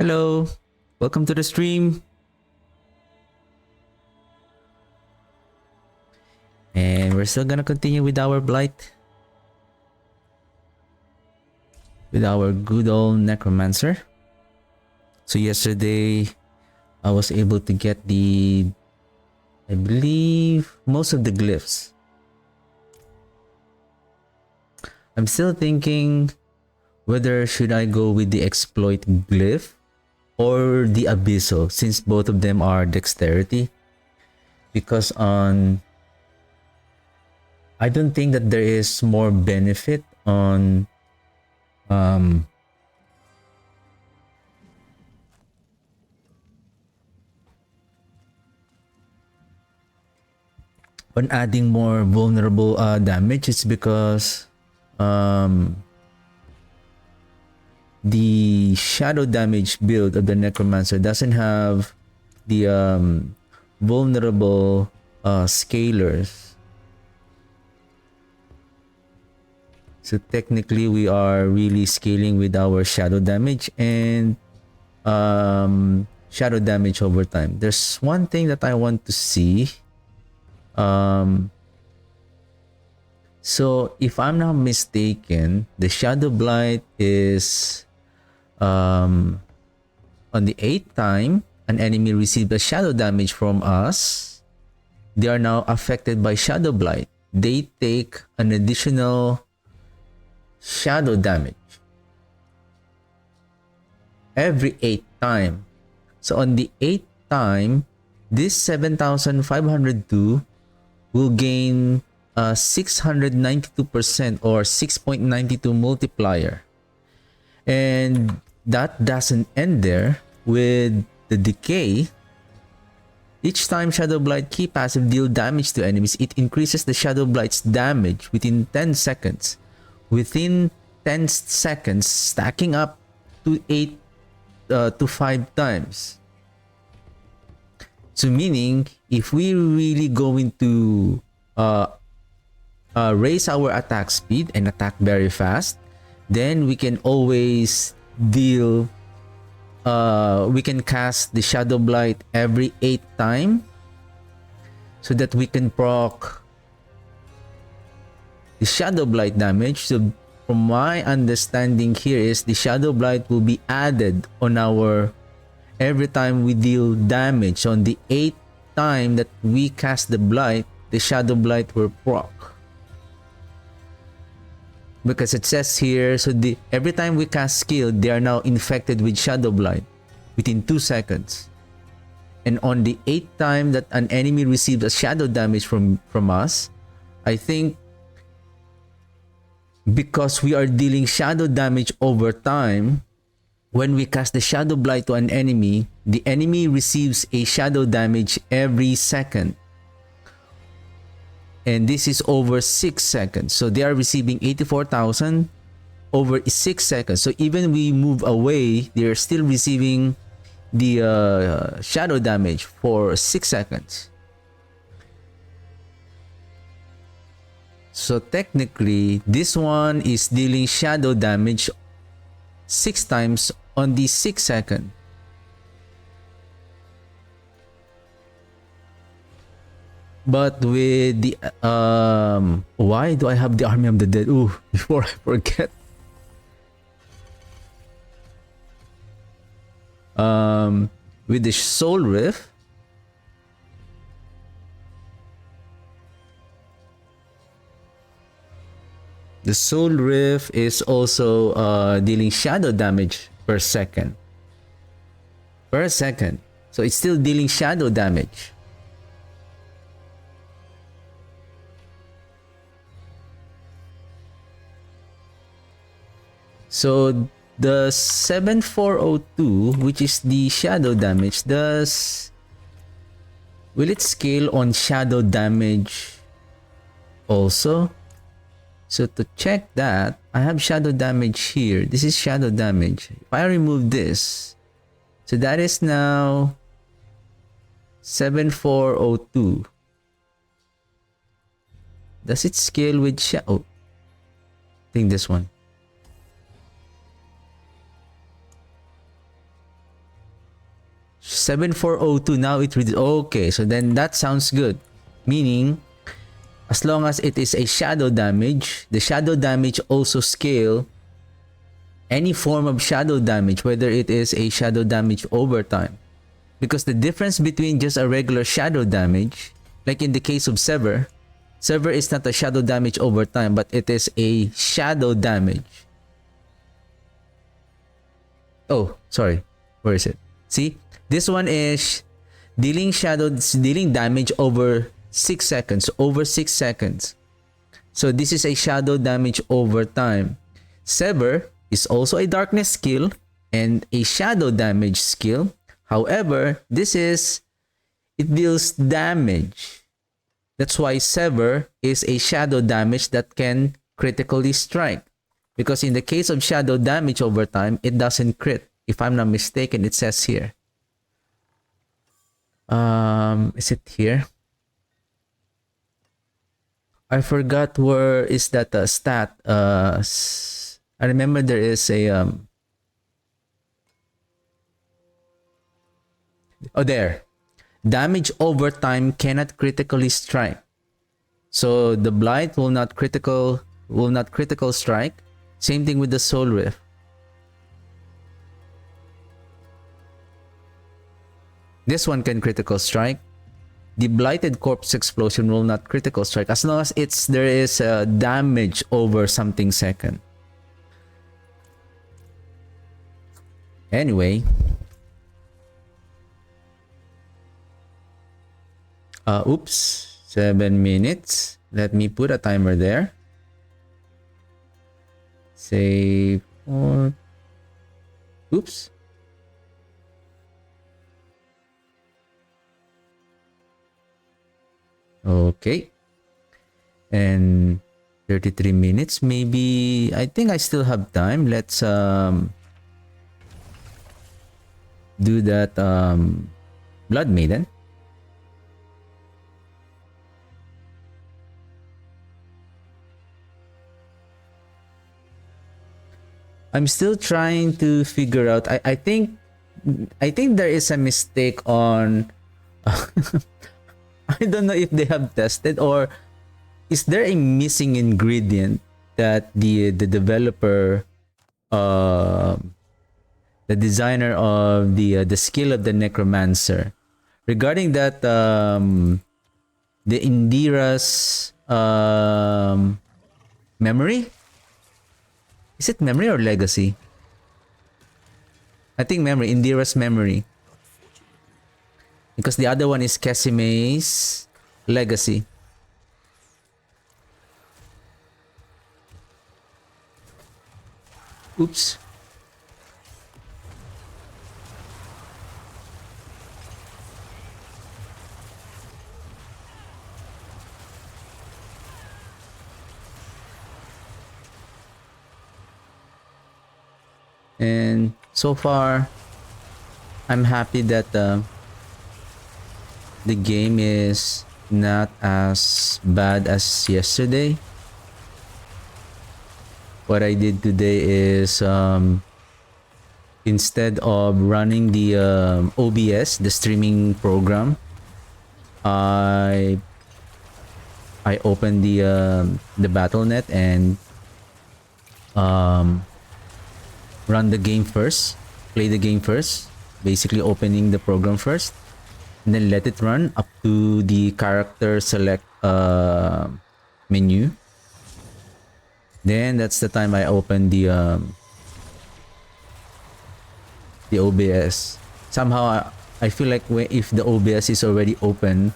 Hello, welcome to the stream. And we're still gonna continue with our Blight. With our good old Necromancer. So yesterday, I was able to get I believe, most of the Glyphs. I'm still thinking whether should I go with the Exploit Glyph or the Abysso, since both of them are Dexterity. Because I don't think that there is more benefit on on adding more vulnerable damage. It's because the shadow damage build of the Necromancer doesn't have the vulnerable scalers. So technically we are really scaling with our shadow damage and shadow damage over time. There's one thing that I want to see. So if I'm not mistaken, the Shadow Blight is on the 8th time an enemy received a shadow damage from us, they are now affected by Shadow Blight. They take an additional shadow damage every 8th time. So on the 8th time, this 7,502 will gain 692% or 6.92 multiplier. And that doesn't end there. With the decay, each time Shadow Blight key passive deal damage to enemies, it increases the Shadow Blight's damage within 10 seconds. Within 10 seconds, stacking up to 8 to 5 times. So meaning, if we really going to raise our attack speed and attack very fast, then we can always deal we can cast the Shadow Blight every 8th time so that we can proc the Shadow Blight damage. So from my understanding here is the Shadow Blight will be added on our every time we deal damage. On the 8th time that we cast the Blight, the Shadow Blight will proc. Because it says here, so every time we cast skill, they are now infected with Shadow Blight within 2 seconds. And on the 8th time that an enemy receives a shadow damage from us, I think because we are dealing shadow damage over time, when we cast the Shadow Blight to an enemy, the enemy receives a shadow damage every second. And this is over 6 seconds. So they are receiving 84,000 over 6 seconds. So even we move away, they are still receiving the shadow damage for 6 seconds. So technically, this one is dealing shadow damage 6 times on the 6 second. But with the why do I have the Army of the Dead? Ooh, before I forget. With the Soul Rift, the Soul Rift is also dealing shadow damage per second. So it's still dealing shadow damage. So the 7402, which is the shadow damage, will it scale on shadow damage also? So to check that, I have shadow damage here. This is shadow damage. If I remove this, so that is now 7402. Does it scale with shadow? Oh, I think this one. 7402. Now it reads. Okay, so then that sounds good. Meaning, as long as it is a shadow damage, the shadow damage also scale any form of shadow damage, whether it is a shadow damage over time. Because the difference between just a regular shadow damage, like in the case of Sever is not a shadow damage over time, but it is a shadow damage. Oh, sorry. Where is it? See? This one is dealing damage over 6 seconds. Over 6 seconds. So this is a shadow damage over time. Sever is also a darkness skill and a shadow damage skill. However, it deals damage. That's why Sever is a shadow damage that can critically strike. Because in the case of shadow damage over time, it doesn't crit. If I'm not mistaken, it says here. Is it here? I forgot where is that stat. I remember there is a oh, there. Damage over time cannot critically strike. So the Blight will not critical strike. Same thing with the Soul Rift. This one can critical strike. The Blighted Corpse Explosion will not critical strike as long as there is damage over something second. Anyway, oops, 7 minutes. Let me put a timer there. Say 4. Oops. Okay. And 33 minutes. Maybe I think I still have time. Let's do that Blood Maiden. I'm still trying to figure out. I think there is a mistake on I don't know if they have tested, or is there a missing ingredient that the developer, the designer of the skill of the necromancer, regarding that the Indira's memory. Is it memory or legacy? I think memory. Indira's memory. Because the other one is Casime's legacy. Oops. And so far, I'm happy that the game is not as bad as yesterday. What I did today is instead of running the OBS, the streaming program, I opened the BattleNet and run the game first, play the game first, basically opening the program first, and then let it run up to the character select menu. Then that's the time I open the OBS. Somehow I feel like if the OBS is already open,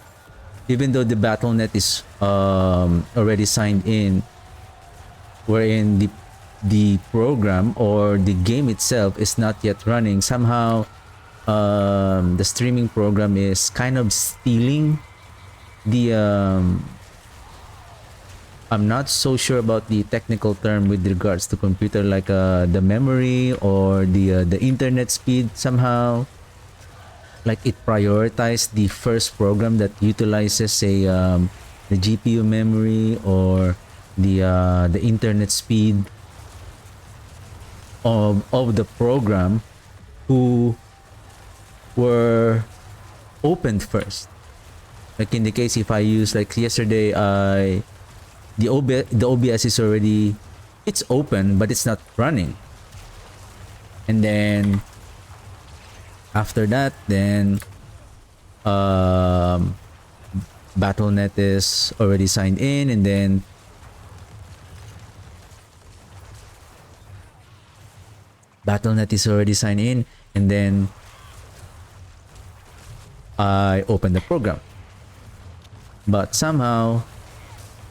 even though the BattleNet is already signed in, wherein the program or the game itself is not yet running, somehow the streaming program is kind of stealing the I'm not so sure about the technical term with regards to computer, like the memory or the internet speed. Somehow, like, it prioritized the first program that utilizes the GPU memory or the internet speed of the program who were opened first. Like in the case if I use like yesterday, the OBS is already, it's open but it's not running. And then after that, then Battle.net is already signed in, and then Battle.net is already signed in, and then I open the program. But somehow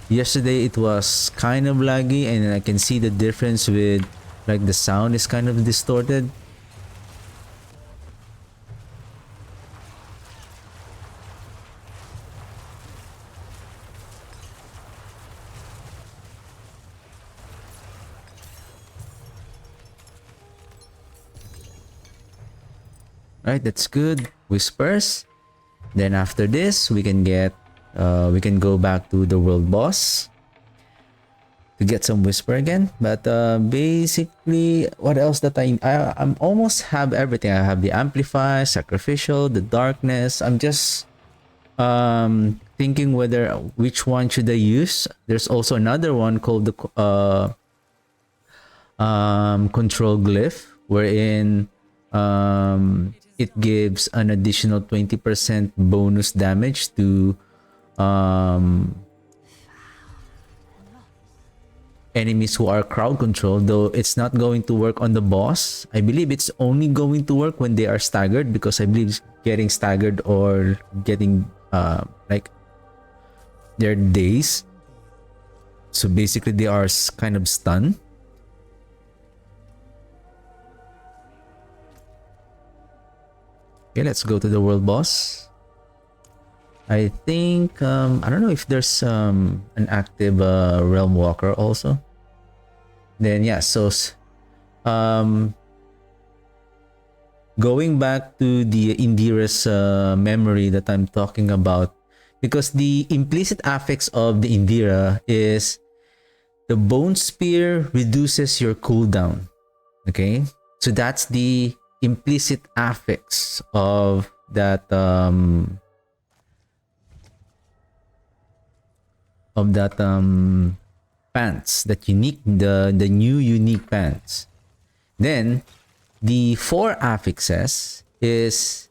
yesterday it was kind of laggy, and I can see the difference with like the sound is kind of distorted. Right, that's good. Whispers. Then after this, we can go back to the world boss to get some whisper again. But basically, what else that I'm almost have everything. I have the amplify, sacrificial, the darkness. I'm just thinking which one should I use. There's also another one called the control glyph, wherein it gives an additional 20% bonus damage to enemies who are crowd controlled, though it's not going to work on the boss. I believe it's only going to work when they are staggered, because I believe getting staggered or getting like their days, so basically they are kind of stunned. Okay, let's go to the world boss. I think I don't know if there's an active realm walker also. Then yeah, so going back to the Indira's memory that I'm talking about, because the implicit affix of the Indira is the bone spear reduces your cooldown. Okay, so that's the implicit affix of that pants, that unique, the new unique pants. Then the 4 affixes is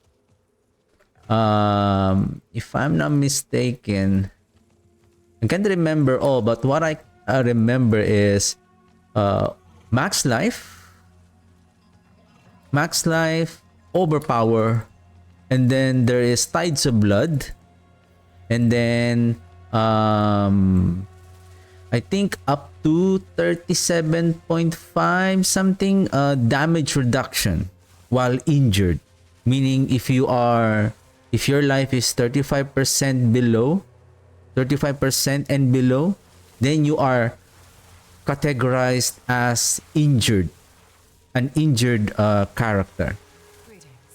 if I'm not mistaken, I can't remember all, but what I remember is max life, overpower, and then there is tides of blood, and then I think up to 37.5 something damage reduction while injured, meaning if your life is 35% and below, then you are categorized as injured, an injured character.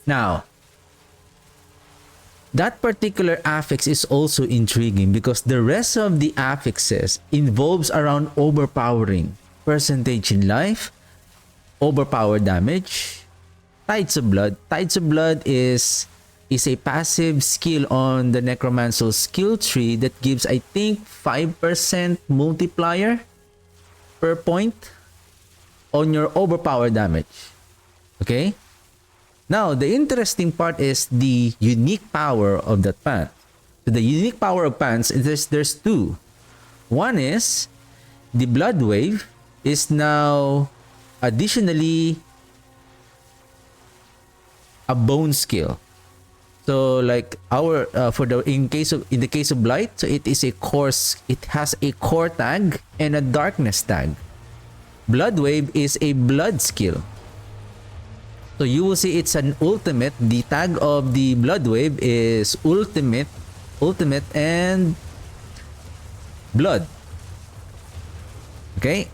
Now, that particular affix is also intriguing because the rest of the affixes involves around overpowering, percentage in life, overpower damage, tides of blood. Tides of blood is a passive skill on the necromancer's skill tree that gives, I think, 5% multiplier per point on your overpower damage. Okay? Now, the interesting part is the unique power of that pant. So the unique power of pants, there's 2. One is the blood wave is now additionally a bone skill. So like our in the case of Blight, so it is it has a core tag and a darkness tag. Blood wave is a blood skill. So you will see it's an ultimate. The tag of the blood wave is ultimate and blood. Okay,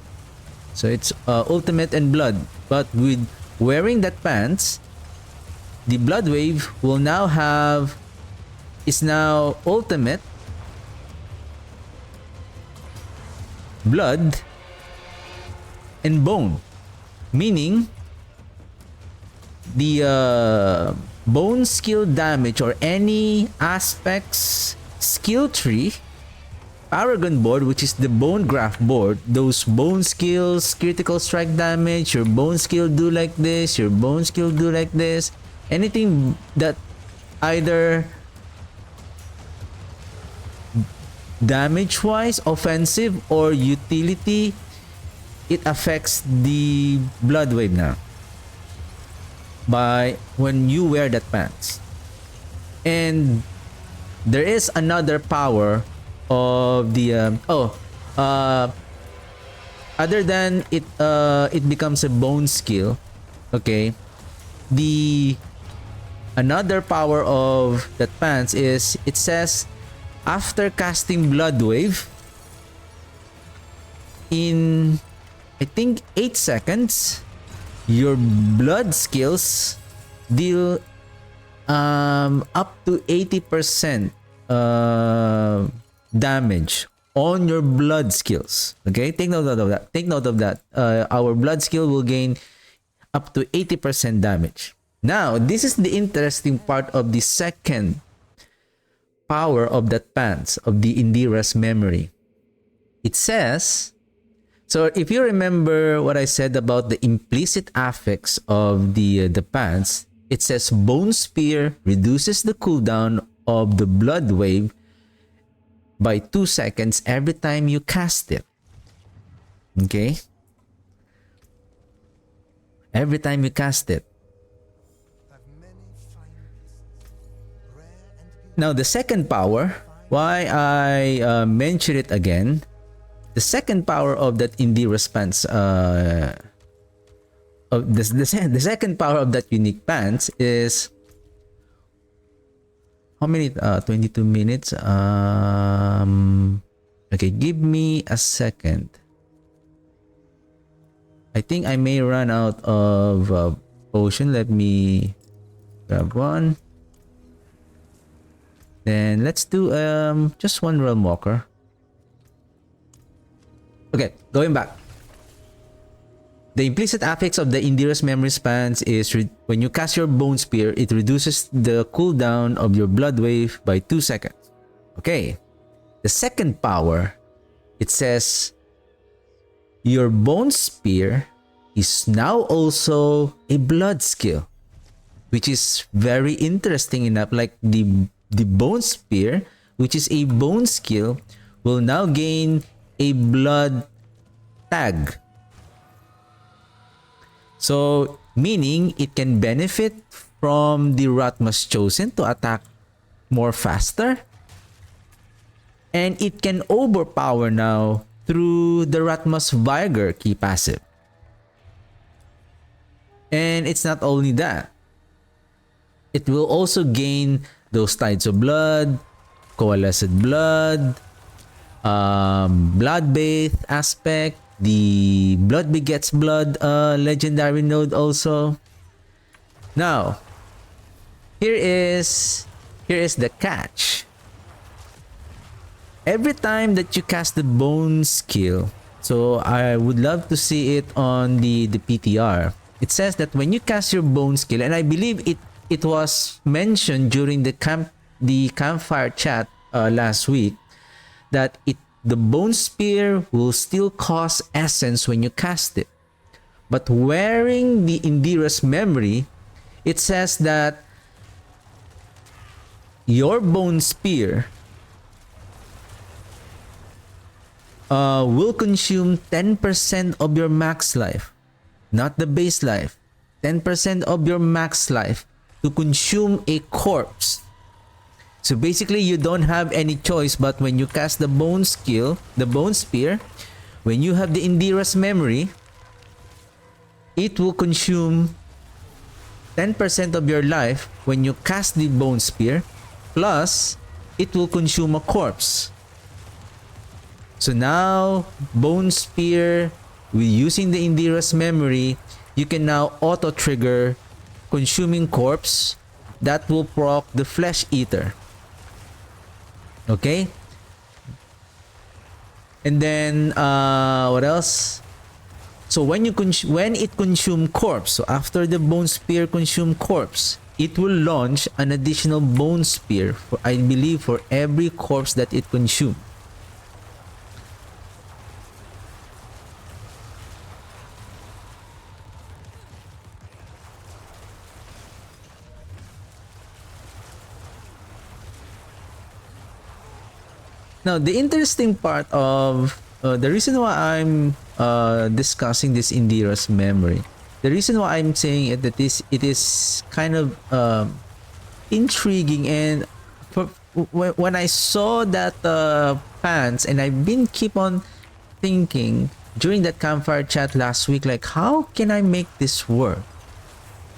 so it's ultimate and blood. But with wearing that pants, the blood wave will now is now ultimate, blood, and bone, meaning the bone skill damage or any aspects skill tree Paragon board, which is the bone graph board, those bone skills, critical strike damage, your bone skill do like this, your bone skill do like this, anything that either damage wise, offensive, or utility, it affects the blood wave now by when you wear that pants. And there is another power of the other than it it becomes a bone skill. Okay, the another power of that pants is it says after casting blood wave in I think 8 seconds your blood skills deal up to 80% damage on your blood skills. Okay, take note of that. Take note of that. Our blood skill will gain up to 80% damage. Now, this is the interesting part of the second power of that pants, of the Indira's memory. It says, so if you remember what I said about the implicit affix of the pants, it says Bone Spear reduces the cooldown of the blood wave by 2 seconds every time you cast it. Okay? Every time you cast it. Now, the second power, why I mention it again, the second power of that Indira's pants, of the second power of that unique pants is how many? 22 minutes. Okay, give me a second. I think I may run out of potion. Let me grab one. Then let's do just one realm walker. Okay, going back. The implicit affix of the Indira's memory spans is when you cast your Bone Spear, it reduces the cooldown of your blood wave by 2 seconds. Okay. The second power, it says your Bone Spear is now also a blood skill, which is very interesting enough. Like the Bone Spear, which is a bone skill, will now gain a blood tag. So, meaning it can benefit from the Ratmas Chosen to attack more faster. And it can overpower now through the Ratmas Vigor key passive. And it's not only that. It will also gain those Tides of Blood, Coalesced Blood, Bloodbath aspect, the Blood Begets Blood legendary node also. Now, here is the catch. Every time that you cast the Bone skill, so I would love to see it on the PTR. It says that when you cast your Bone skill, and I believe it was mentioned during the campfire chat last week, that the Bone Spear will still cause essence when you cast it. But wearing the Indira's memory, it says that your Bone Spear will consume 10% of your max life, not the base life. 10% of your max life to consume a corpse. So basically, you don't have any choice but when you cast the Bone skill, the Bone Spear, when you have the Indira's memory, it will consume 10% of your life when you cast the Bone Spear, plus it will consume a corpse. So now, Bone Spear, with using the Indira's memory, you can now auto-trigger consuming corpse that will proc the Flesh Eater. Okay, and then what else? So when it consume corpse, so after the Bone Spear consume corpse, it will launch an additional bone spear for, I believe, for every corpse that it consumes. Now, the interesting part of the reason why I'm discussing this Indira's memory, the reason why I'm saying it that it is kind of intriguing, and when I saw that pants, and I've been keep on thinking during that campfire chat last week, like how can I make this work?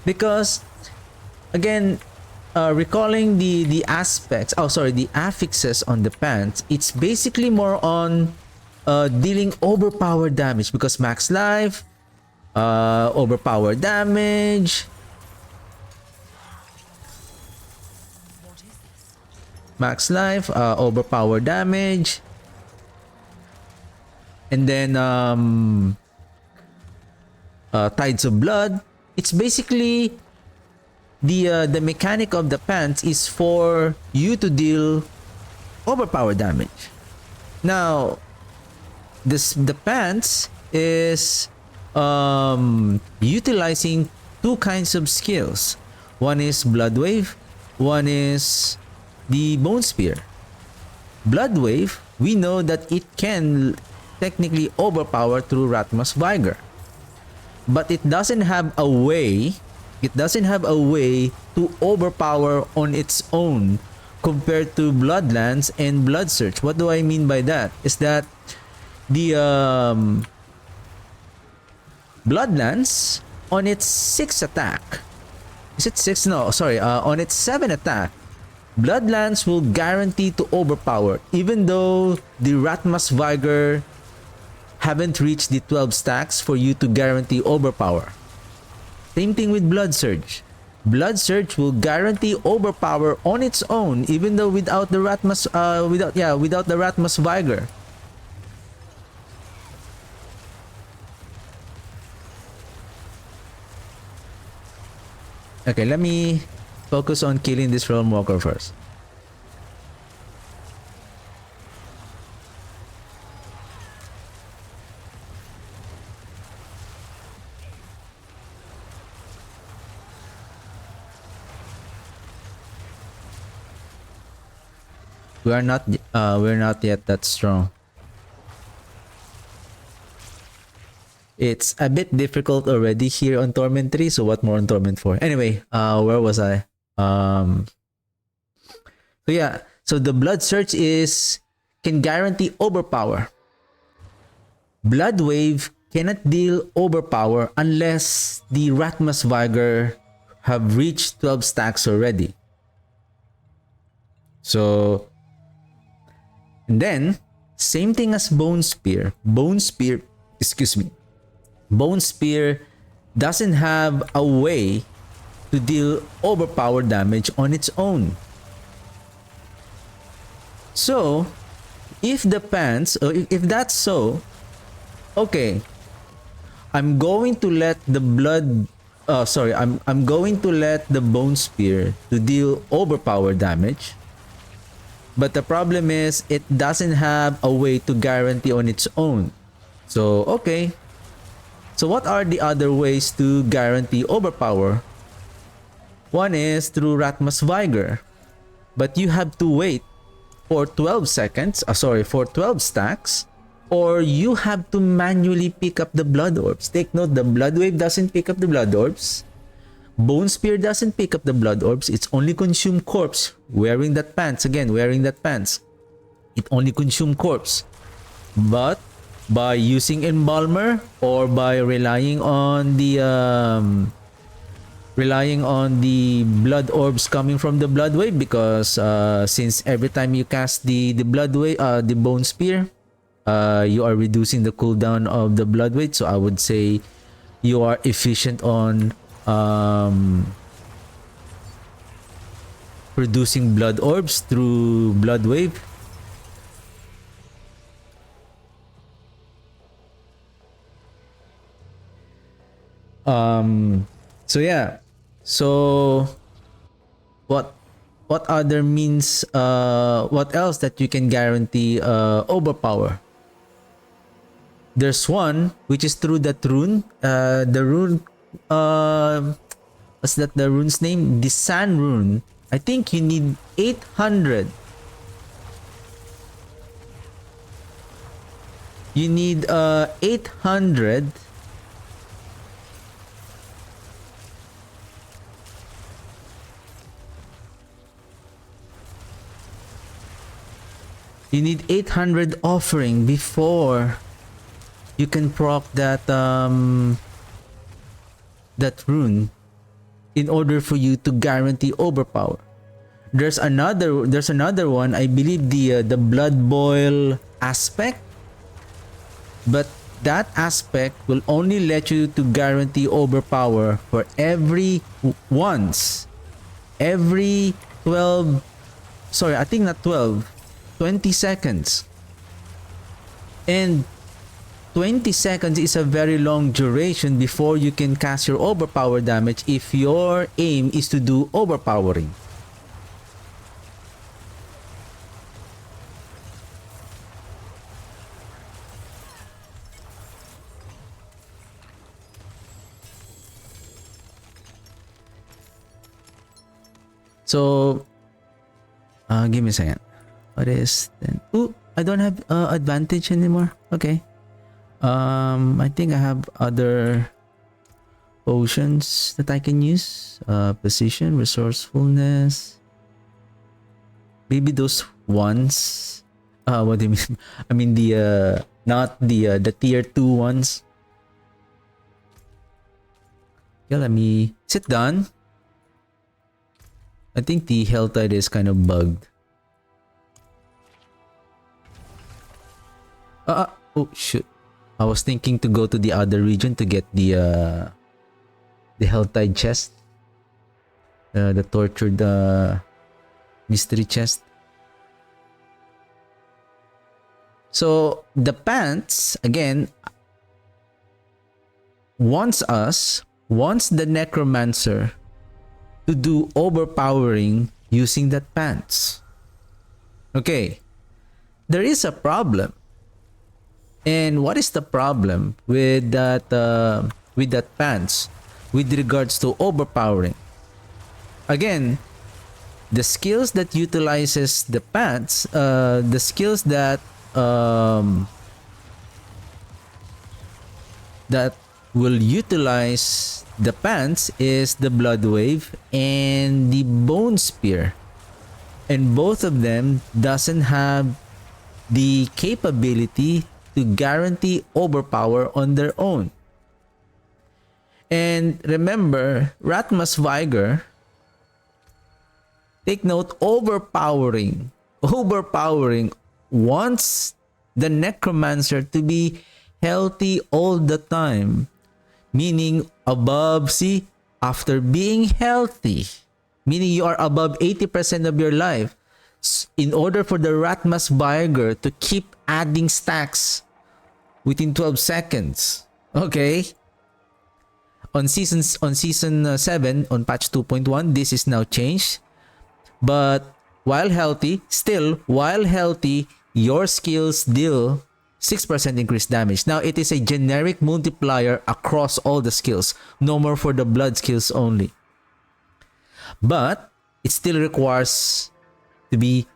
Because again, recalling the aspects, oh sorry, the affixes on the pants, it's basically more on dealing overpowered damage, because max life, overpowered damage, max life, overpowered damage, and then tides of blood. It's basically the mechanic of the pants is for you to deal overpowered damage. Now, the pants is utilizing two kinds of skills. One is Blood Wave, one is the Bone Spear. Blood Wave, we know that it can technically overpower through Ratma's Vigor, but it doesn't have a way to overpower on its own compared to Bloodlands and Blood Surge. What do I mean by that? Is that the Bloodlands, on its 6 attack, is it 6? No, sorry, on its 7 attack, Bloodlands will guarantee to overpower, even though the Ratma's Vigor haven't reached the 12 stacks for you to guarantee overpower. Same thing with Blood Surge. Blood Surge will guarantee overpower on its own, even though without the Ratma's without the Ratma's Vigor. Okay, let me focus on killing this Realm Walker first. We're not yet that strong. It's a bit difficult already here on Torment 3, so what more on Torment 4? Anyway, where was I? So yeah, so the Blood Surge can guarantee overpower. Blood Wave cannot deal overpower unless the Ratma's Vigor have reached 12 stacks already. So, and then, same thing as Bone Spear. Bone Spear doesn't have a way to deal overpowered damage on its own. So, if that's so, okay, I'm going to let the I'm going to let the Bone Spear to deal overpowered damage. But the problem is, it doesn't have a way to guarantee on its own. So, okay. So what are the other ways to guarantee overpower? One is through Ratma's Vigor. But you have to wait for 12 seconds, for 12 stacks. Or you have to manually pick up the Blood Orbs. Take note, the Blood Wave doesn't pick up the Blood Orbs. Bone Spear doesn't pick up the Blood Orbs. It's only consume corpse. Wearing that pants. It only consume corpse. But by using Embalmer or by relying on the Blood Orbs coming from the Blood Wave, because since every time you cast the Blood Wave, the Bone Spear, you are reducing the cooldown of the Blood Wave. So I would say you are efficient on producing Blood Orbs through Blood Wave. So yeah, so what other means, what else that you can guarantee overpower? There's one which is through that rune, the rune, what's that, the rune's name? The Sun rune. I think you need 800. You need 800. You need 800 offering before you can proc that that rune in order for you to guarantee overpower. There's another one, I believe, the blood boil aspect, but that aspect will only let you to guarantee overpower for every 12, sorry, I think not 12, 20 seconds. And 20 seconds is a very long duration before you can cast your overpower damage if your aim is to do overpowering. So, give me a second. What is then? Ooh, I don't have advantage anymore. Okay. I think I have other potions that I can use. Position, resourcefulness. Maybe those ones. What do you mean? I mean the not the tier 2 ones. Yeah, let me sit down. I think the health tide is kind of bugged. Oh shoot. I was thinking to go to the other region to get the health tide chest. The tortured mystery chest. So the pants again wants the necromancer to do overpowering using that pants. Okay. There is a problem. And what is the problem with that pants with regards to overpowering? Again, the skills that utilizes the pants, the skills that that will utilize the pants is the blood wave and the bone spear, and both of them doesn't have the capability to guarantee overpower on their own. And remember, Ratmas Viger, take note, overpowering wants the necromancer to be healthy all the time, meaning above, see, after being healthy, meaning you are above 80% of your life, in order for the Ratmas Viger to keep adding stacks within 12 seconds. Okay? On season 7, on patch 2.1, this is now changed. But while healthy, your skills deal 6% increased damage. Now, it is a generic multiplier across all the skills. No more for the blood skills only. But it still requires to be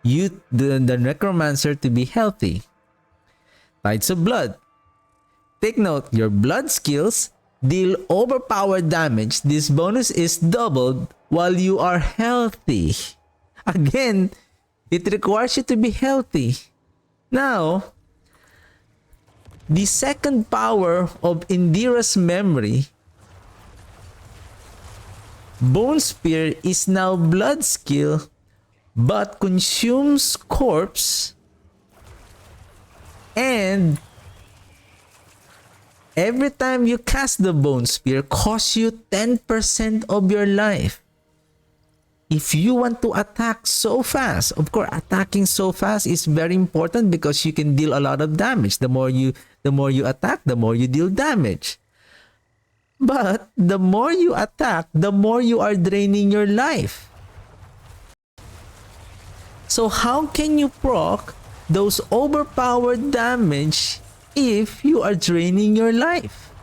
the necromancer to be healthy. Tides of blood. Take note, your blood skills deal overpowered damage. This bonus is doubled while you are healthy. Again, it requires you to be healthy. Now, the second power of Indira's memory, Bone Spear, is now blood skill but consumes corpse, and every time you cast the Bone Spear costs you 10% of your life. If you want to attack so fast, of course, attacking so fast is very important because you can deal a lot of damage. The more you attack, the more you deal damage. But the more you attack, the more you are draining your life. So how can you proc those overpowered damage if you are draining your life?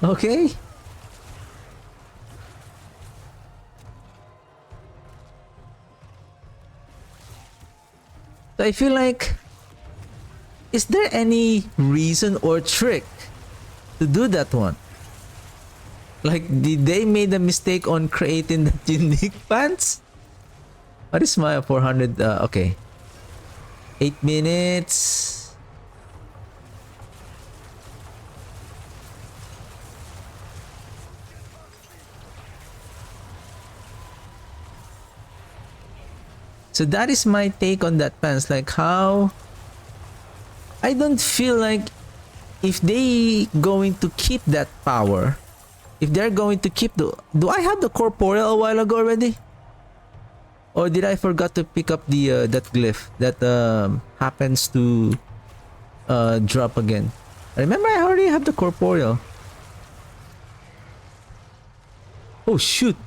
Okay? So I feel like, is there any reason or trick to do that one? Like, did they made a mistake on creating that unique pants? What is my 400? Okay. 8 minutes. So that is my take on that pants. Like, how I don't feel like if they going to keep that power, if they're going to keep the, do I have the corporeal a while ago already? Or did I forgot to pick up the that glyph that happens to drop again? I remember I already have the corporeal. Oh shoot.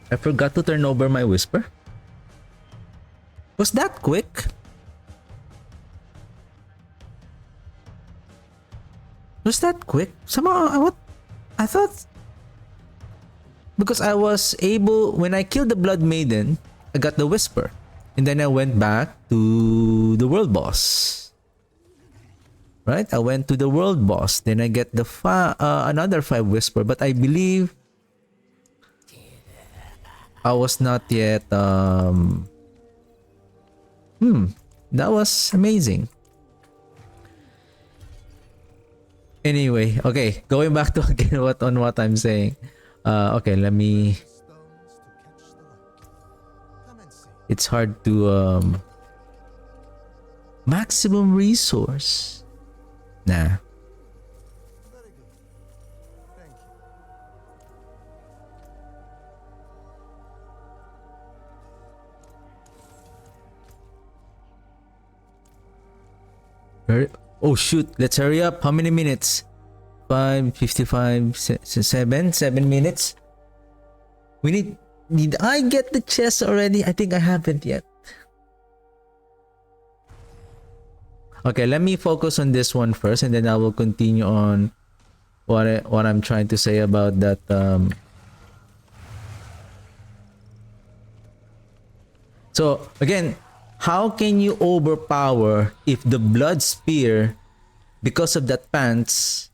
I forgot to turn over my whisper. Was that quick? Was that quick? Somehow, I thought, because I was able, when I killed the Blood Maiden, I got the whisper, and then I went back to the world boss. Right? I went to the world boss. Then I get the another 5 whisper, but I believe I was not yet that was amazing. Anyway, okay, going back to again what I'm saying. Okay, let me, it's hard to maximum resource. Nah. Oh shoot, let's hurry up. How many minutes? 5:55, 7 minutes. We need I get the chest already? I think I haven't yet. Okay, let me focus on this one first, and then I will continue on what I'm trying to say about that So again, how can you overpower if the blood spear, because of that pants,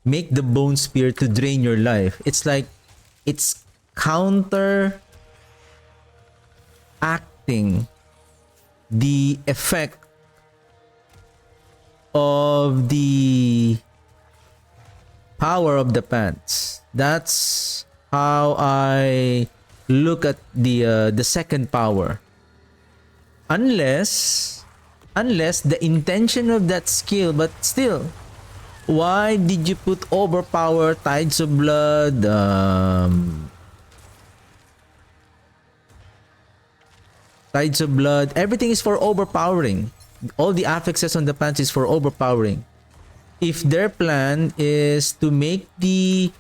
make the bone spear to drain your life? It's like it's counter acting the effect of the power of the pants. That's how I look at the second power. Unless the intention of that skill, but still, why did you put overpower, tides of blood, tides of blood? Everything is for overpowering. All the affixes on the pants is for overpowering. If their plan is to make the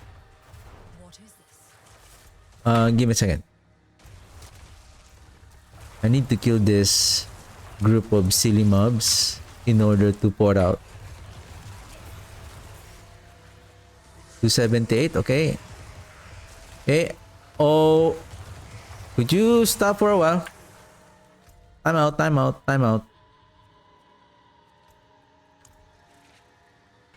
give me a second. I need to kill this group of silly mobs in order to pour out. 278, okay. Okay. Oh, could you stop for a while? Time out, time out, time out.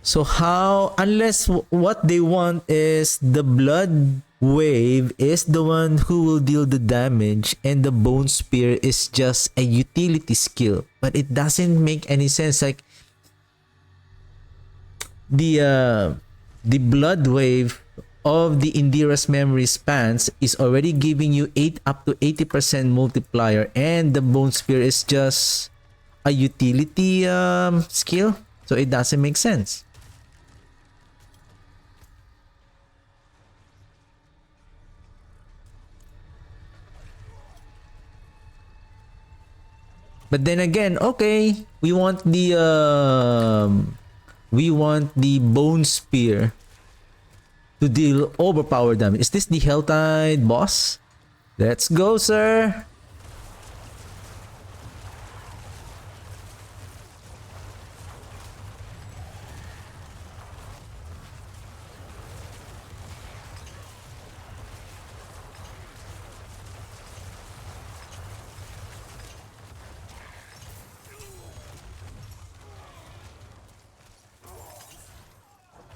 So how, unless what they want is the blood wave is the one who will deal the damage and the bone spear is just a utility skill, but it doesn't make any sense. Like the blood wave of the Indira's memory spans is already giving you 8 up to 80% multiplier, and the Bone Spear is just a utility skill, so it doesn't make sense. But then again, okay, we want the Bone Spear to deal overpower damage. Is this the Helltide boss? Let's go, sir.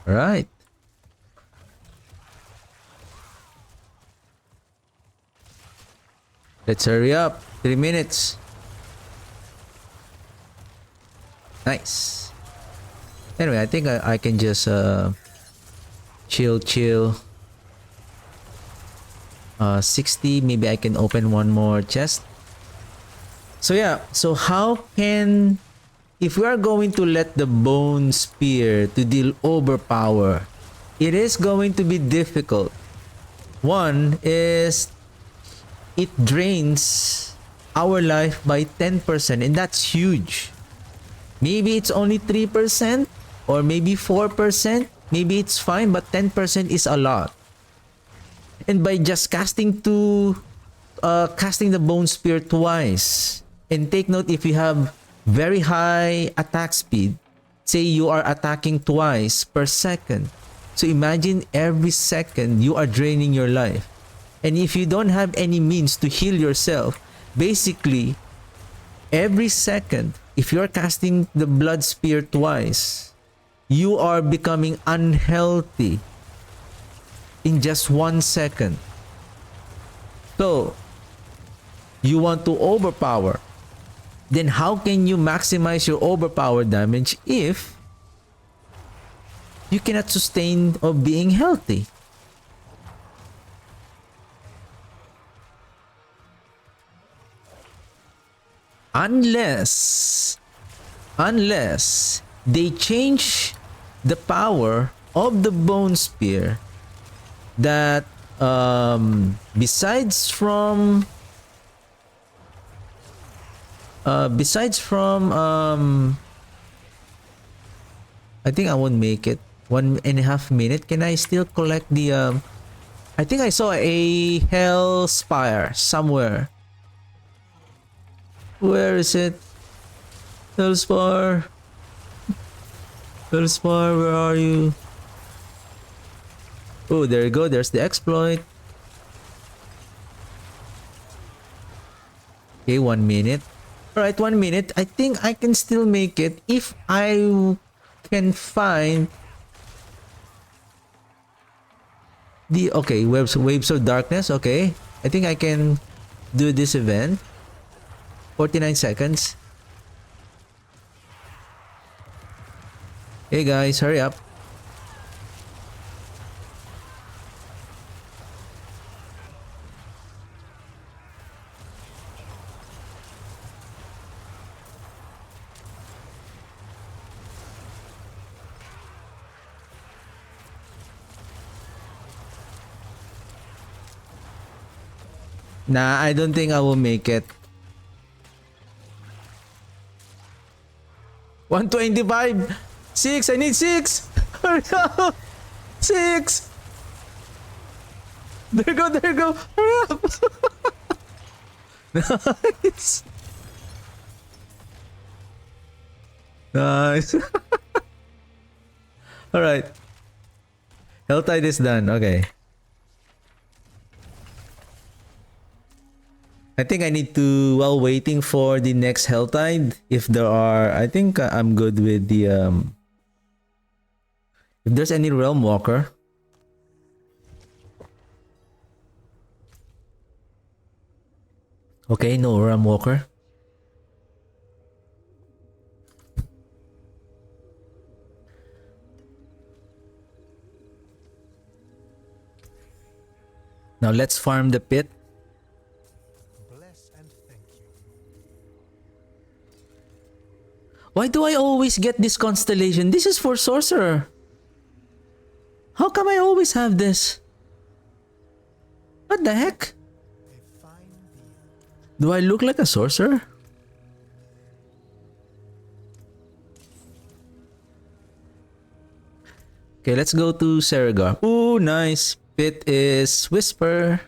All right. Let's hurry up. 3 minutes. Nice. Anyway, I think I can just chill. 60. Maybe I can open one more chest. So yeah. So how can, if we are going to let the Bone Spear to deal overpower, it is going to be difficult. One is it drains our life by 10%, and that's huge. Maybe it's only 3% or maybe 4%. Maybe it's fine, but 10% is a lot. And by just casting the Bone Spear twice, and take note, if you have very high attack speed, say you are attacking twice per second, so imagine every second you are draining your life. And if you don't have any means to heal yourself, basically every second, if you're casting the Blood Spear twice, you are becoming unhealthy in just 1 second. So you want to overpower. Then how can you maximize your overpower damage if you cannot sustain of being healthy? Unless they change the power of the Bone Spear, that besides from I think I won't make it 1.5 minutes. Can I still collect the I think I saw a Hell Spire somewhere. Where is it? Hellspire, where are you? Oh, there you go. There's the exploit. Okay, 1 minute. Alright, 1 minute. I think I can still make it if I can find the... Okay, waves of darkness. Okay, I think I can do this event. 49 seconds. Hey guys, hurry up. Nah, I don't think I will make it. 125. 6. I need 6. Hurry up. 6. There you go. Hurry up. Nice. Nice. Alright. Helltide is done. Okay. I think I need to, while waiting for the next Helltide, if there are, I think I'm good with the, if there's any Realm Walker. Okay, no Realm Walker. Now let's farm the pit. Bless and thank you. Why do I always get this constellation? This is for sorcerer. How come I always have this? What the heck? A fine deal. Do I look like a sorcerer? Okay, let's go to Saragar. Ooh, nice. Pit is Whisper.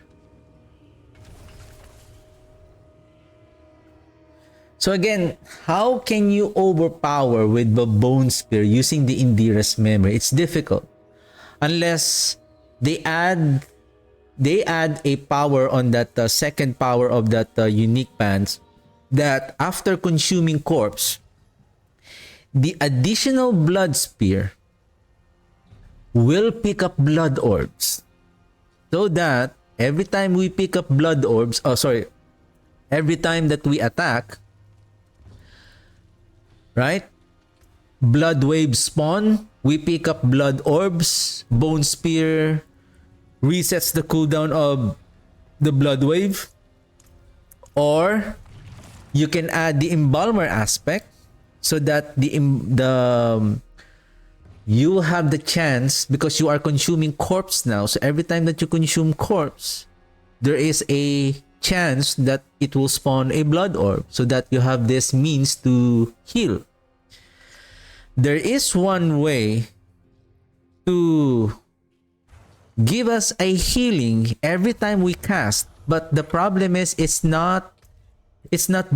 So again, how can you overpower with the Bone Spear using the Indira's memory? It's difficult. Unless they add a power on that second power of that unique pants, that after consuming corpse, the additional blood spear will pick up blood orbs, so that every time we pick up blood orbs, every time that we attack, right, blood waves spawn, we pick up blood orbs, Bone Spear resets the cooldown of the blood wave. Or you can add the Embalmer aspect, so that you have the chance, because you are consuming corpse now, so every time that you consume corpse, there is a chance that it will spawn a blood orb, so that you have this means to heal. There is one way to give us a healing every time we cast, but the problem is it's not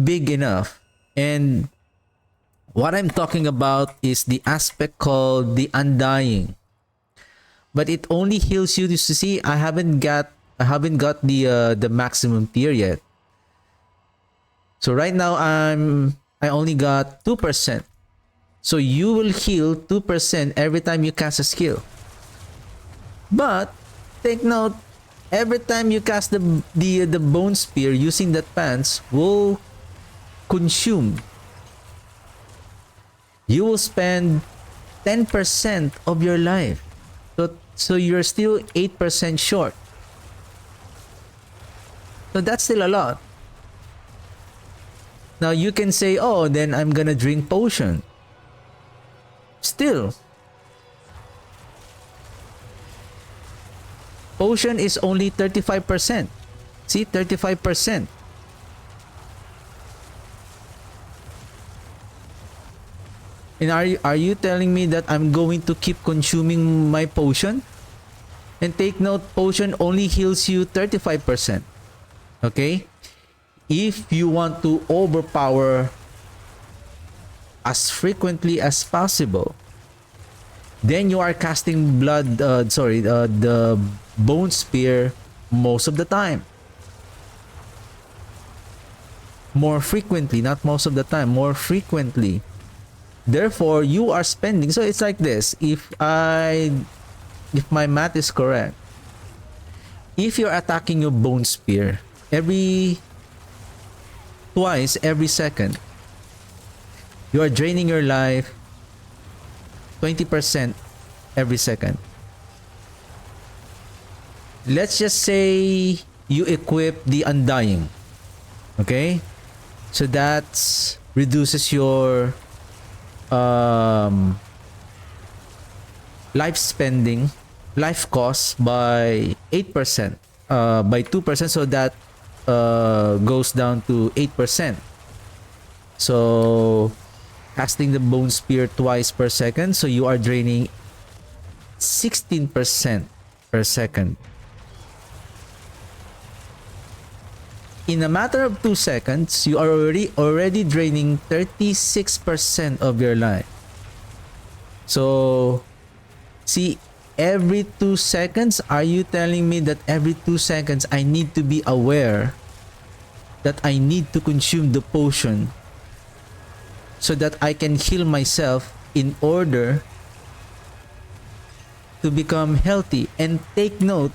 big enough. And what I'm talking about is the aspect called the Undying. But it only heals you. To see, I haven't got the maximum tier yet. So right now I only got 2%. So you will heal 2% every time you cast a skill. But take note, every time you cast the Bone Spear using that pants will consume. You will spend 10% of your life. So you're still 8% short. So that's still a lot. Now you can say, oh, then I'm gonna drink potion. Still, potion is only 35%. See, 35%. And are you telling me that I'm going to keep consuming my potion? And take note, potion only heals you 35%. Okay? If you want to overpower as frequently as possible, then you are casting the Bone Spear most of the time. More frequently, not most of the time, more frequently. Therefore, you are spending, so it's like this, if my math is correct, if you're attacking your Bone Spear twice every second, you are draining your life 20% every second. Let's just say you equip the Undying. Okay? So that reduces your life cost by 8%, by 2%, so that goes down to 8%. So casting the Bone Spear twice per second, so you are draining 16% per second. In a matter of 2 seconds, you are already draining 36% of your life. So, see, every 2 seconds, are you telling me that every 2 seconds I need to be aware that I need to consume the potion so that I can heal myself in order to become healthy? And take note,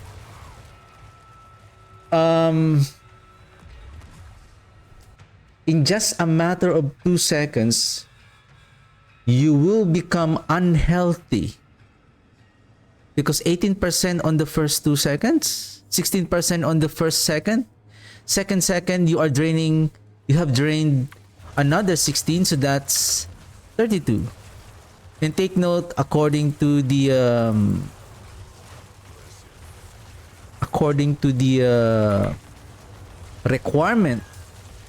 in just a matter of 2 seconds, you will become unhealthy Because 18% on the first 2 seconds, 16% on the first second. Second, you have drained another 16, so that's 32. And take note, according to the requirement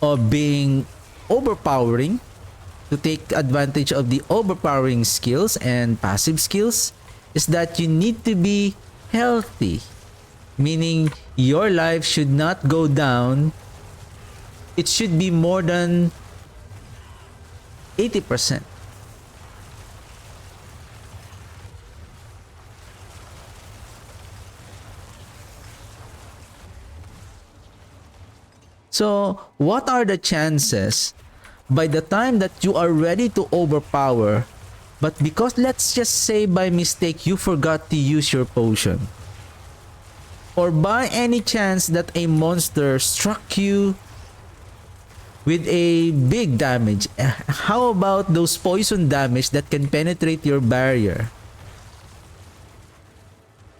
of being overpowering, to take advantage of the overpowering skills and passive skills, is that you need to be healthy, meaning your life should not go down. It should be more than 80%. So, what are the chances by the time that you are ready to overpower, but because let's just say by mistake you forgot to use your potion, or by any chance that a monster struck you with a big damage, how about those poison damage that can penetrate your barrier?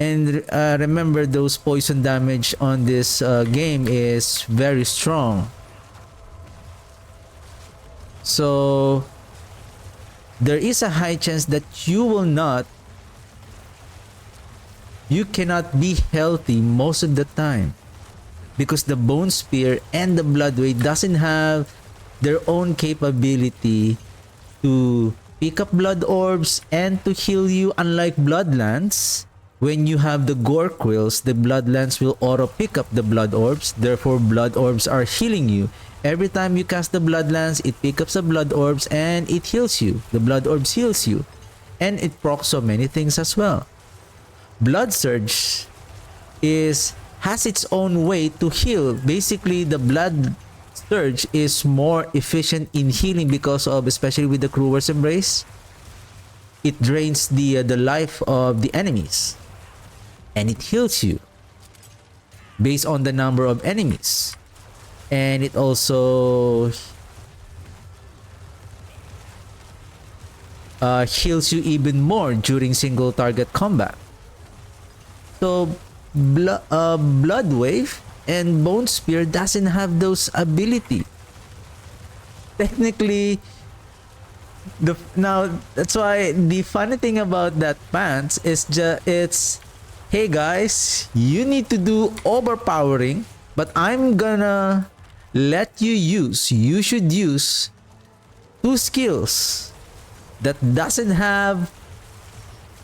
And remember, those poison damage on this game is very strong. So there is a high chance that you cannot be healthy most of the time, because the Bone Spear and the Bloodweight doesn't have their own capability to pick up blood orbs and to heal you, unlike Bloodlands. When you have the Gore Quills, the Bloodlands will auto pick up the blood orbs, therefore blood orbs are healing you. Every time you cast the Bloodlands, it picks up the blood orbs and it heals you. The blood orbs heals you. And it procs so many things as well. Blood Surge has its own way to heal. Basically, the Blood Surge is more efficient in healing because of, especially with the Crewer's Embrace, it drains the life of the enemies. And it heals you based on the number of enemies. And it also heals you even more during single target combat. So Blood Wave and Bone Spear doesn't have those ability. Technically, now that's why the funny thing about that pants is it's, hey guys, you need to do overpowering, but I'm gonna let you should use 2 skills that doesn't have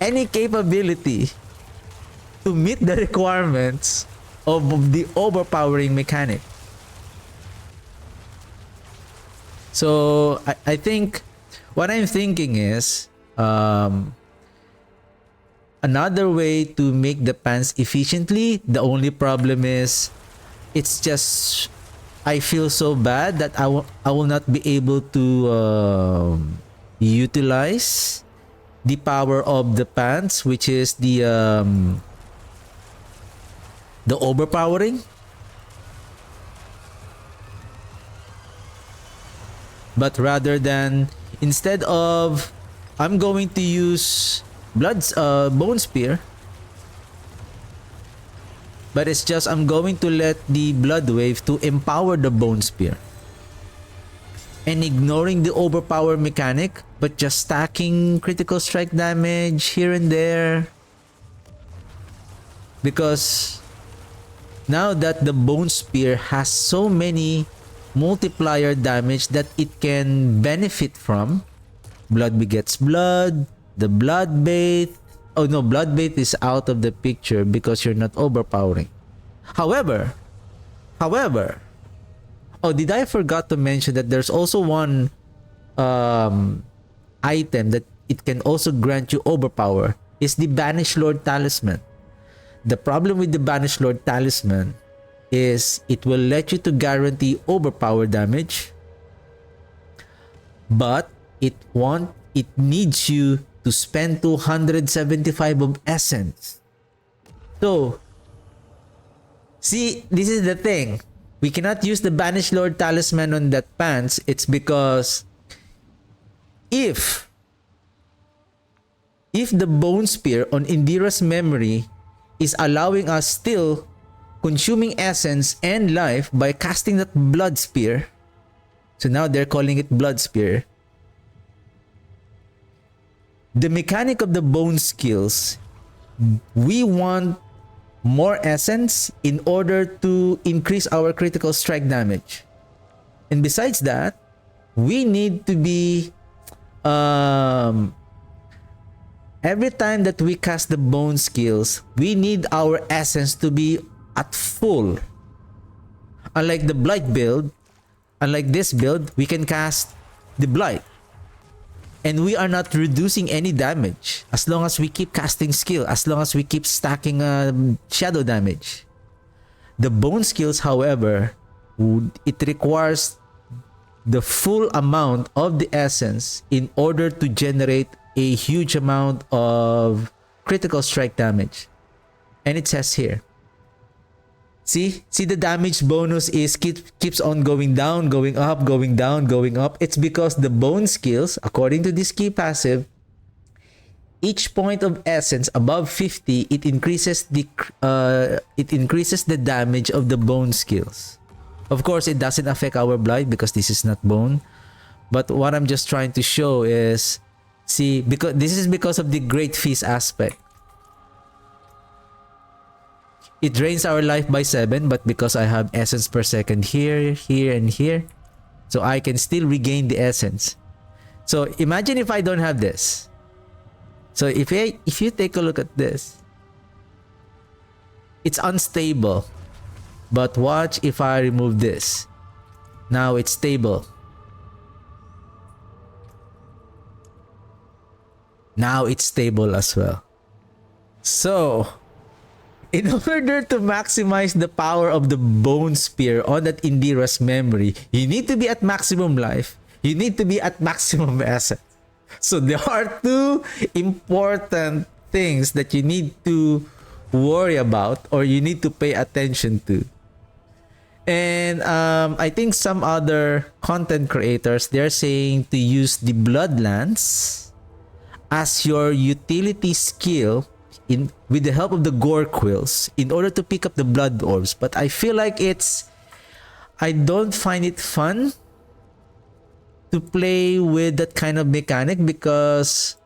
any capability to meet the requirements of the overpowering mechanic. So I think what I'm thinking is another way to make the pants efficiently. The only problem is it's just I feel so bad that I will not be able to utilize the power of the pants, which is the overpowering. But rather than, instead of, I'm going to use Bone Spear, but it's just I'm going to let the Blood Wave to empower the Bone Spear, and ignoring the overpower mechanic, but just stacking critical strike damage here and there. Because now that the Bone Spear has so many multiplier damage that it can benefit from, blood begets blood, the blood bait. Oh no, blood bait is out of the picture because you're not overpowering. However, oh, did I forgot to mention that there's also one item that it can also grant you overpower, is the Banished Lord Talisman. The problem with the Banished Lord Talisman is it will let you to guarantee overpower damage, but it needs you to spend 275 of essence. So, see, this is the thing. We cannot use the Banished Lord Talisman on that pants. It's because if if the Bone Spear on Indira's memory is allowing us still consuming essence and life by casting that Blood Spear, so now they're calling it Blood Spear, the mechanic of the Bone skills, we want more essence in order to increase our critical strike damage. And besides that, we need to be every time that we cast the Bone skills, we need our essence to be at full. Unlike the Blight build, unlike this build, we can cast the Blight and we are not reducing any damage as long as we keep casting skill, as long as we keep stacking shadow damage. The Bone skills, however, it requires the full amount of the essence in order to generate a huge amount of critical strike damage. And it says here, see the damage bonus is keeps on going down, going up, going down, going up. It's because the Bone skills, according to this key passive, each point of essence above 50, it increases the damage of the Bone skills. Of course, it doesn't affect our Blight because this is not Bone. But what I'm just trying to show is, see, because this is because of the Great Feast aspect. It drains our life by 7, but because I have essence per second here, here, and here, so I can still regain the essence. So imagine if I don't have this. So if you take a look at this, it's unstable. But watch if I remove this. Now it's stable. Now it's stable as well. So, in order to maximize the power of the Bone Spear on that Indira's memory, you need to be at maximum life. You need to be at maximum asset. So there are two important things that you need to worry about or you need to pay attention to. And I think some other content creators, they're saying to use the Bloodlance as your utility skill with the help of the Gore Quills in order to pick up the Blood Orbs. But I feel like I don't find it fun to play with that kind of mechanic because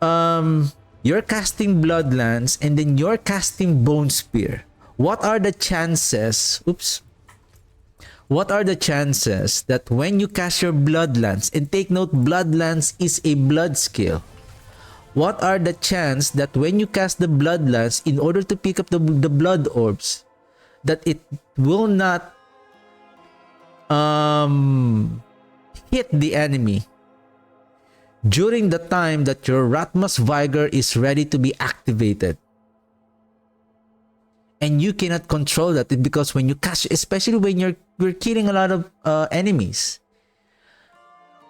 you're casting Bloodlance and then you're casting Bone Spear. What are the chances? What are the chances that when you cast your Bloodlance, and take note, Bloodlance is a blood skill. What are the chances that when you cast the Bloodlance in order to pick up the Blood Orbs, that it will not hit the enemy during the time that your Ratmas Vigor is ready to be activated? And you cannot control that because when you cast, especially when you're killing a lot of enemies,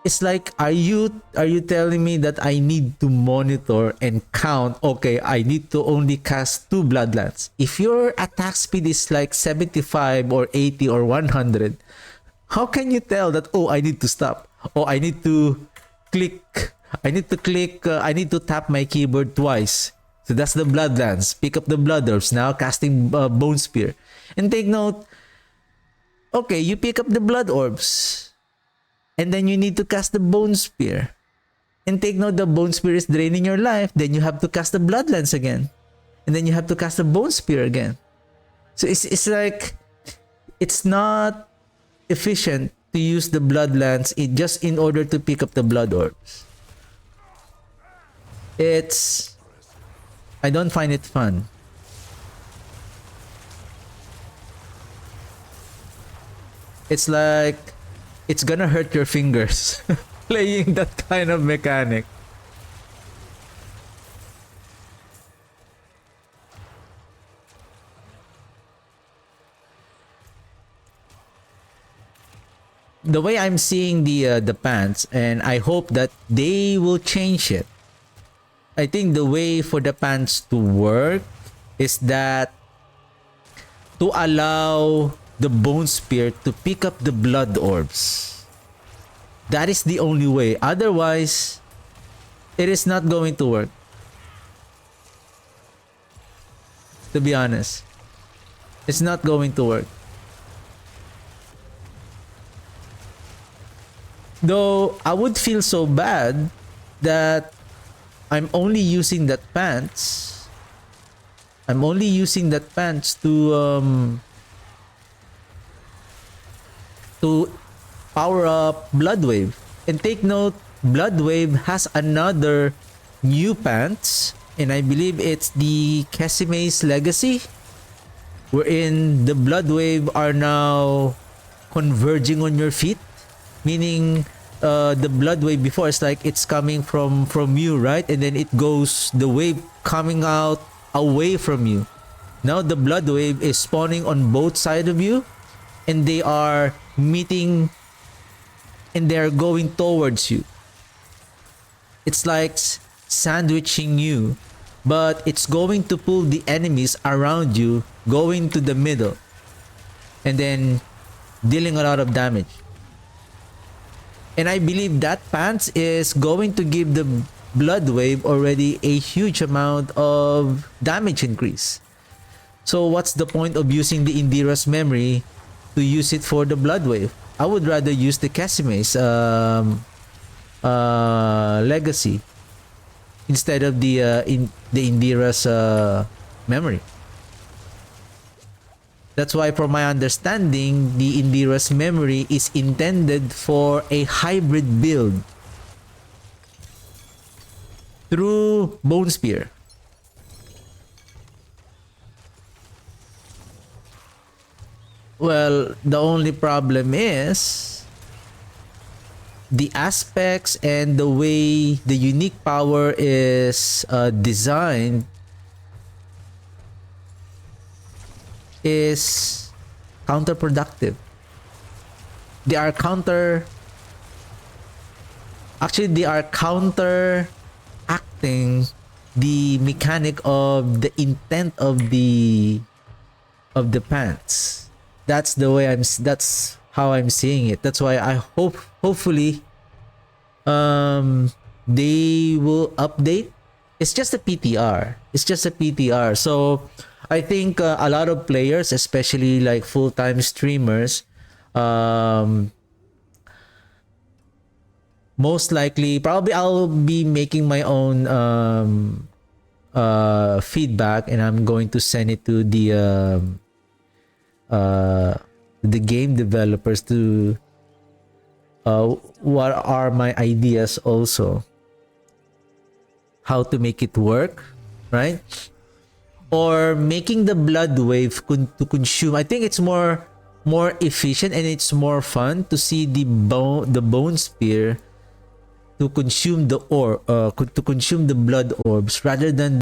it's like, are you telling me that I need to monitor and count? Okay, I need to only cast 2 Bloodlance. If your attack speed is like 75 or 80 or 100, how can you tell that, oh, I need to stop? Oh, I need to tap my keyboard twice. So that's the Bloodlance. Pick up the Blood Orbs. Now casting Bone Spear. And take note, okay, you pick up the Blood Orbs. And then you need to cast the Bone Spear. And take note, the Bone Spear is draining your life. Then you have to cast the Bloodlance again. And then you have to cast the Bone Spear again. So it's like, it's not efficient to use the Bloodlance just in order to pick up the Blood Orbs. I don't find it fun. It's like, it's gonna hurt your fingers playing that kind of mechanic. The way I'm seeing the pants, and I hope that they will change it. I think the way for the pants to work is that to allow the Bone Spear to pick up the Blood Orbs. That is the only way. Otherwise, It is not going to work. To be honest. It's not going to work. Though I would feel so bad that I'm only using that pants. I'm only using that pants to power up Blood Wave. And take note, Blood Wave has another new pants, and I believe it's the Casime's Legacy, wherein the Blood Wave are now converging on your feet, meaning the blood wave before is like it's coming from you, right? And then it goes, the wave coming out away from you. Now the blood wave is spawning on both sides of you, and they are meeting, and they're going towards you. It's like sandwiching you, but it's going to pull the enemies around you, going to the middle, and then dealing a lot of damage. And I believe that pants is going to give the blood wave already a huge amount of damage increase. So what's the point of using the Indira's memory to use it for the blood wave? I would rather use the Casime's legacy instead of the Indira's memory. That's why, from my understanding, the Indira's memory is intended for a hybrid build through Bone Spear. Well, the only problem is the aspects and the way the unique power is designed is counterproductive. They are counteracting the mechanic of the intent of the pants. That's that's how I'm seeing it. That's why I hopefully they will update. It's just a PTR. So I think a lot of players, especially like full-time streamers, most likely, probably I'll be making my own feedback, and I'm going to send it to the game developers to what are my ideas also, how to make it work, right? Or making the blood wave to consume. I think it's more efficient, and it's more fun to see the bone spear to consume the blood orbs rather than